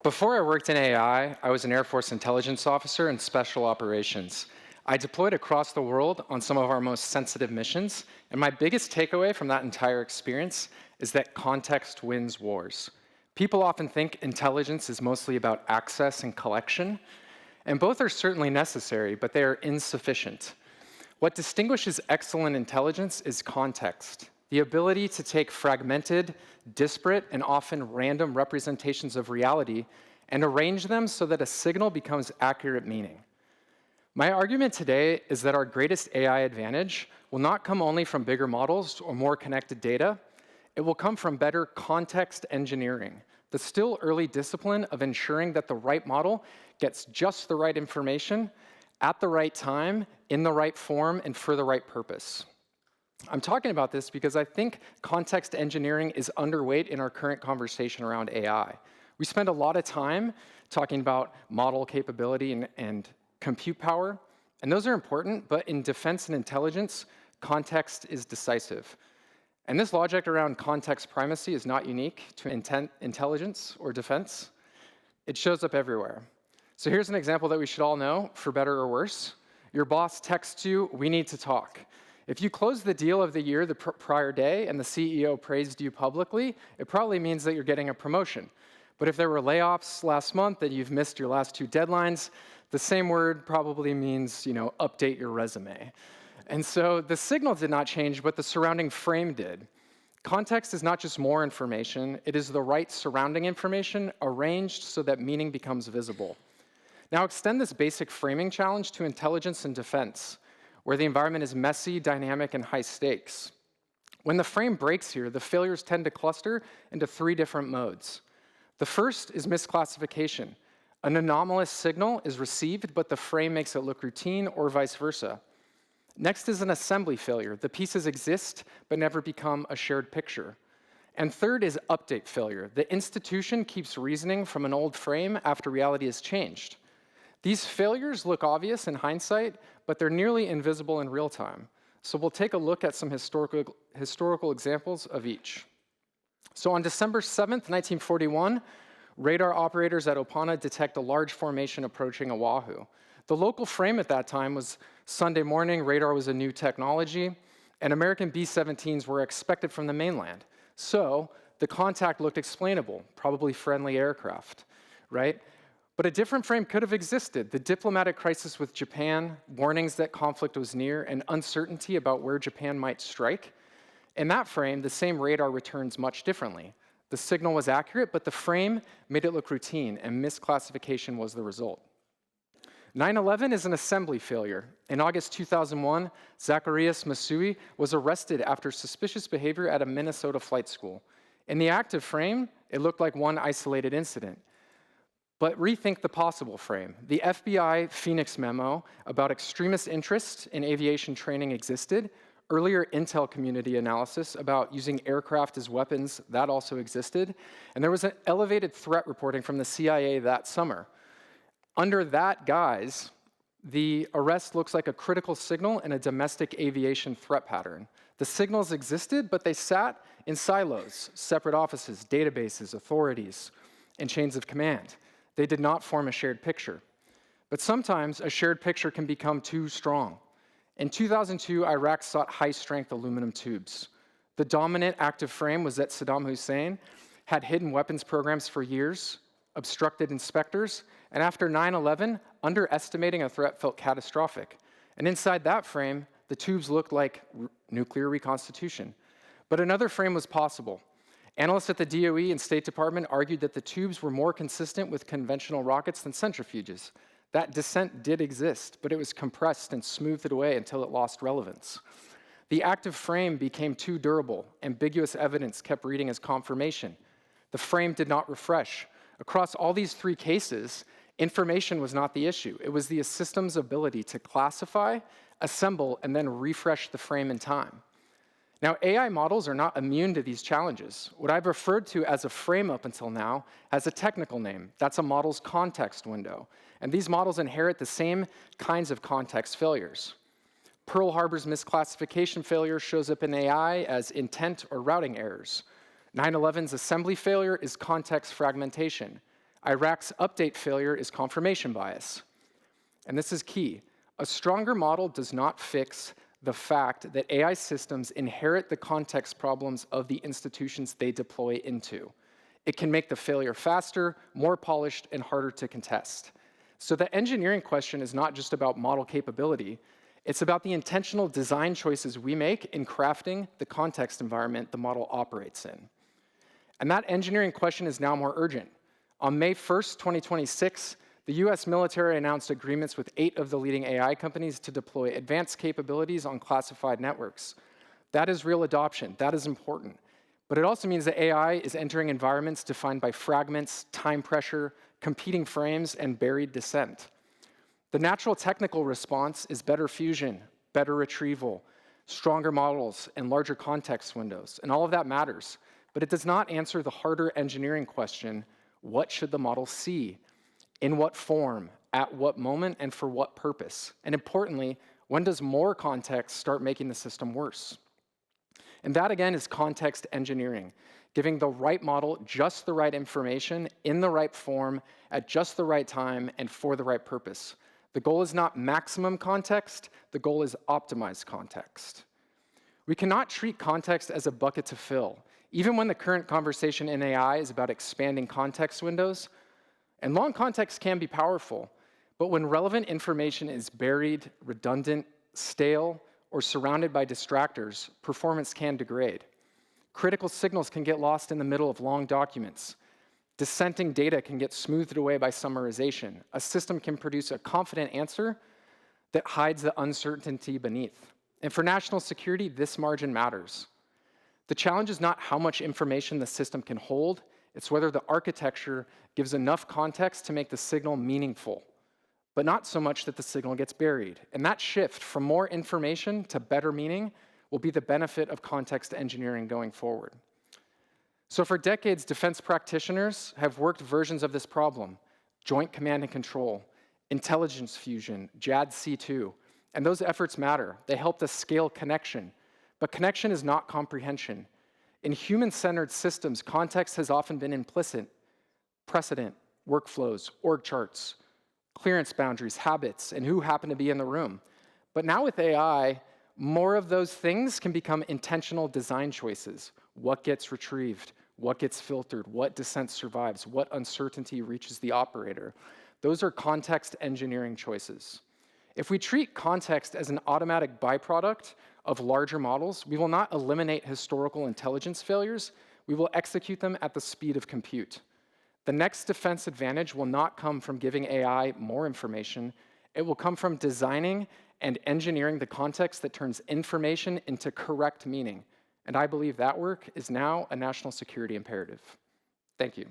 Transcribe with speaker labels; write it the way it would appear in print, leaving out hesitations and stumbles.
Speaker 1: Before I worked in AI, I was an Air Force intelligence officer in special operations. I deployed across the world on some of our most sensitive missions, and my biggest takeaway from that entire experience is that context wins wars. People often think intelligence is mostly about access and collection, and both are certainly necessary, but they are insufficient. What distinguishes excellent intelligence is context, the ability to take fragmented, disparate, and often random representations of reality and arrange them so that a signal becomes accurate meaning. My argument today is that our greatest AI advantage will not come only from bigger models or more connected data. It will come from better context engineering, the still early discipline of ensuring that the right model gets just the right information at the right time, in the right form, and for the right purpose. I'm talking about this because I think context engineering is underweight in our current conversation around AI. We spend a lot of time talking about model capability and compute power, and those are important, but in defense and intelligence, context is decisive. And this logic around context primacy is not unique to intelligence or defense. It shows up everywhere. So here's an example that we should all know, for better or worse. Your boss texts you, "We need to talk." If you closed the deal of the year the prior day and the CEO praised you publicly, it probably means that you're getting a promotion. But if there were layoffs last month and you've missed your last two deadlines, the same word probably means, update your resume. And so the signal did not change, but the surrounding frame did. Context is not just more information, it is the right surrounding information arranged so that meaning becomes visible. Now extend this basic framing challenge to intelligence and defense, where the environment is messy, dynamic, and high stakes. When the frame breaks here, the failures tend to cluster into three different modes. The first is misclassification. An anomalous signal is received, but the frame makes it look routine, or vice versa. Next is an assembly failure. The pieces exist, but never become a shared picture. And third is update failure. The institution keeps reasoning from an old frame after reality has changed. These failures look obvious in hindsight, but they're nearly invisible in real time. So we'll take a look at some historical examples of each. So on December 7th, 1941, radar operators at Opana detect a large formation approaching Oahu. The local frame at that time was Sunday morning, radar was a new technology, and American B-17s were expected from the mainland. So the contact looked explainable, probably friendly aircraft, right? But a different frame could have existed. The diplomatic crisis with Japan, warnings that conflict was near, and uncertainty about where Japan might strike. In that frame, the same radar returns much differently. The signal was accurate, but the frame made it look routine, and misclassification was the result. 9/11 is an assembly failure. In August 2001, Zacharias Masui was arrested after suspicious behavior at a Minnesota flight school. In the active frame, it looked like one isolated incident. But rethink the possible frame. The FBI Phoenix memo about extremist interest in aviation training existed. Earlier intel community analysis about using aircraft as weapons, that also existed. And there was an elevated threat reporting from the CIA that summer. Under that guise, the arrest looks like a critical signal in a domestic aviation threat pattern. The signals existed, but they sat in silos, separate offices, databases, authorities, and chains of command. They did not form a shared picture. But sometimes a shared picture can become too strong. In 2002, Iraq sought high-strength aluminum tubes. The dominant active frame was that Saddam Hussein had hidden weapons programs for years, obstructed inspectors, and after 9/11, underestimating a threat felt catastrophic. And inside that frame, the tubes looked like nuclear reconstitution. But another frame was possible. Analysts at the DOE and State Department argued that the tubes were more consistent with conventional rockets than centrifuges. That dissent did exist, but it was compressed and smoothed away until it lost relevance. The active frame became too durable. Ambiguous evidence kept reading as confirmation. The frame did not refresh. Across all these three cases, information was not the issue. It was the system's ability to classify, assemble, and then refresh the frame in time. Now, AI models are not immune to these challenges. What I've referred to as a frame up until now has a technical name. That's a model's context window. And these models inherit the same kinds of context failures. Pearl Harbor's misclassification failure shows up in AI as intent or routing errors. 9/11's assembly failure is context fragmentation. Iraq's update failure is confirmation bias. And this is key. A stronger model does not fix the fact that AI systems inherit the context problems of the institutions they deploy into. It can make the failure faster, more polished, and harder to contest. So the engineering question is not just about model capability, it's about the intentional design choices we make in crafting the context environment the model operates in. And that engineering question is now more urgent. On May 1st, 2026, the US military announced agreements with 8 of the leading AI companies to deploy advanced capabilities on classified networks. That is real adoption. That is important. But it also means that AI is entering environments defined by fragments, time pressure, competing frames, and buried descent. The natural technical response is better fusion, better retrieval, stronger models, and larger context windows. And all of that matters. But it does not answer the harder engineering question: what should the model see? In what form? At what moment? And for what purpose? And importantly, when does more context start making the system worse? And that, again, is context engineering, giving the right model just the right information in the right form at just the right time and for the right purpose. The goal is not maximum context. The goal is optimized context. We cannot treat context as a bucket to fill. Even when the current conversation in AI is about expanding context windows, and long context can be powerful, but when relevant information is buried, redundant, stale, or surrounded by distractors, performance can degrade. Critical signals can get lost in the middle of long documents. Dissenting data can get smoothed away by summarization. A system can produce a confident answer that hides the uncertainty beneath. And for national security, this margin matters. The challenge is not how much information the system can hold, it's whether the architecture gives enough context to make the signal meaningful, but not so much that the signal gets buried. And that shift from more information to better meaning will be the benefit of context engineering going forward. So for decades, defense practitioners have worked versions of this problem: joint command and control, intelligence fusion, JADC2, and those efforts matter. They helped us scale connection, but connection is not comprehension. In human-centered systems, context has often been implicit: precedent, workflows, org charts, clearance boundaries, habits, and who happened to be in the room. But now with AI, more of those things can become intentional design choices. What gets retrieved? What gets filtered? What dissent survives? What uncertainty reaches the operator? Those are context engineering choices. If we treat context as an automatic byproduct of larger models, we will not eliminate historical intelligence failures. We will execute them at the speed of compute. The next defense advantage will not come from giving AI more information. It will come from designing and engineering the context that turns information into correct meaning. And I believe that work is now a national security imperative. Thank you.